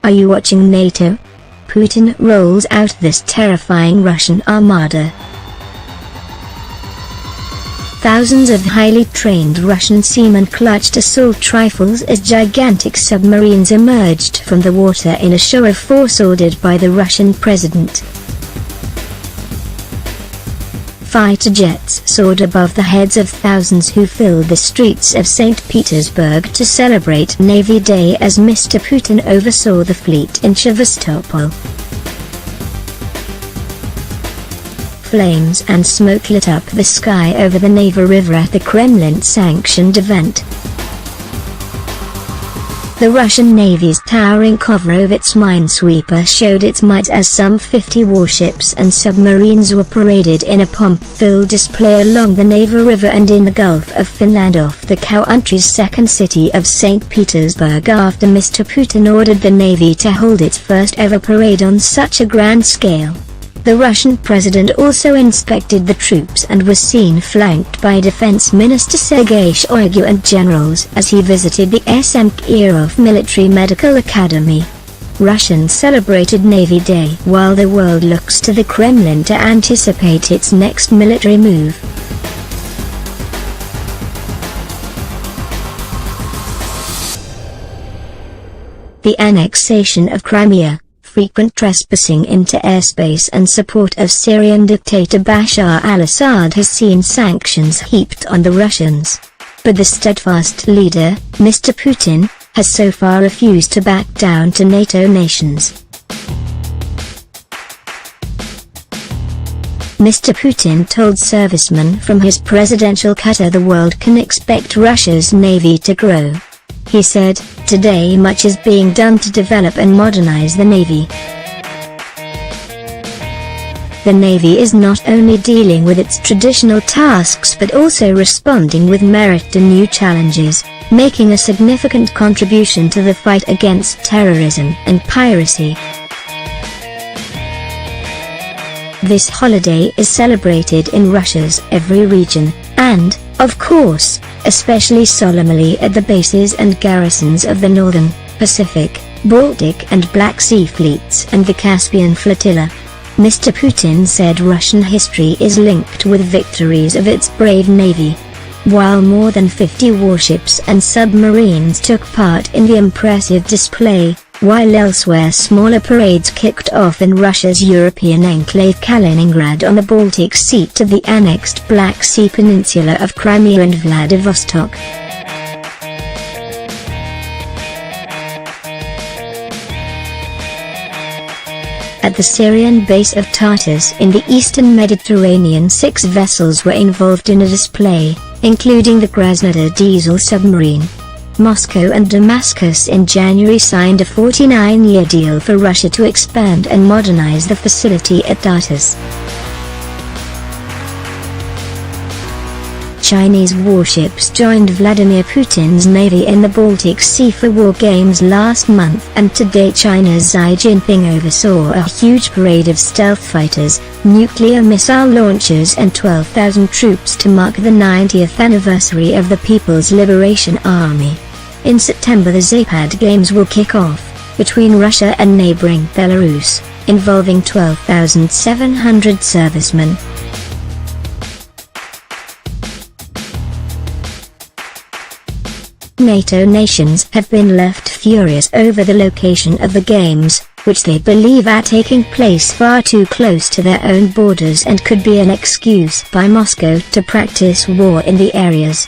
Are you watching NATO? Putin rolls out this terrifying Russian armada. Thousands of highly trained Russian seamen clutched assault rifles as gigantic submarines emerged from the water in a show of force ordered by the Russian president. Fighter jets soared above the heads of thousands who filled the streets of St. Petersburg to celebrate Navy Day as Mr. Putin oversaw the fleet in Sevastopol. Flames and smoke lit up the sky over the Neva River at the Kremlin-sanctioned event. The Russian Navy's towering cover of its minesweeper showed its might as some 50 warships and submarines were paraded in a pomp-filled display along the Neva River and in the Gulf of Finland off the country's second city of St. Petersburg after Mr. Putin ordered the Navy to hold its first ever parade on such a grand scale. The Russian president also inspected the troops and was seen flanked by Defense Minister Sergei Shoigu and generals as he visited the SM Kirov Military Medical Academy. Russians celebrated Navy Day while the world looks to the Kremlin to anticipate its next military move. The annexation of Crimea, frequent trespassing into airspace and support of Syrian dictator Bashar al-Assad has seen sanctions heaped on the Russians. But the steadfast leader, Mr. Putin, has so far refused to back down to NATO nations. Mr. Putin told servicemen from his presidential cutter the world can expect Russia's navy to grow. He said, "Today much is being done to develop and modernize the Navy. The Navy is not only dealing with its traditional tasks but also responding with merit to new challenges, making a significant contribution to the fight against terrorism and piracy." This holiday is celebrated in Russia's every region, and, of course, especially solemnly at the bases and garrisons of the Northern, Pacific, Baltic and Black Sea fleets and the Caspian flotilla. Mr. Putin said Russian history is linked with victories of its brave navy. While more than 50 warships and submarines took part in the impressive display, while elsewhere smaller parades kicked off in Russia's European enclave Kaliningrad on the Baltic Sea to the annexed Black Sea peninsula of Crimea and Vladivostok. At the Syrian base of Tartus in the eastern Mediterranean, 6 vessels were involved in a display, including the Krasnodar diesel submarine. Moscow and Damascus in January signed a 49-year deal for Russia to expand and modernize the facility at Tartus. Chinese warships joined Vladimir Putin's navy in the Baltic Sea for war games last month, and today China's Xi Jinping oversaw a huge parade of stealth fighters, nuclear missile launchers and 12,000 troops to mark the 90th anniversary of the People's Liberation Army. In September the Zapad Games will kick off, between Russia and neighboring Belarus, involving 12,700 servicemen. NATO nations have been left furious over the location of the games, which they believe are taking place far too close to their own borders and could be an excuse by Moscow to practice war in the areas.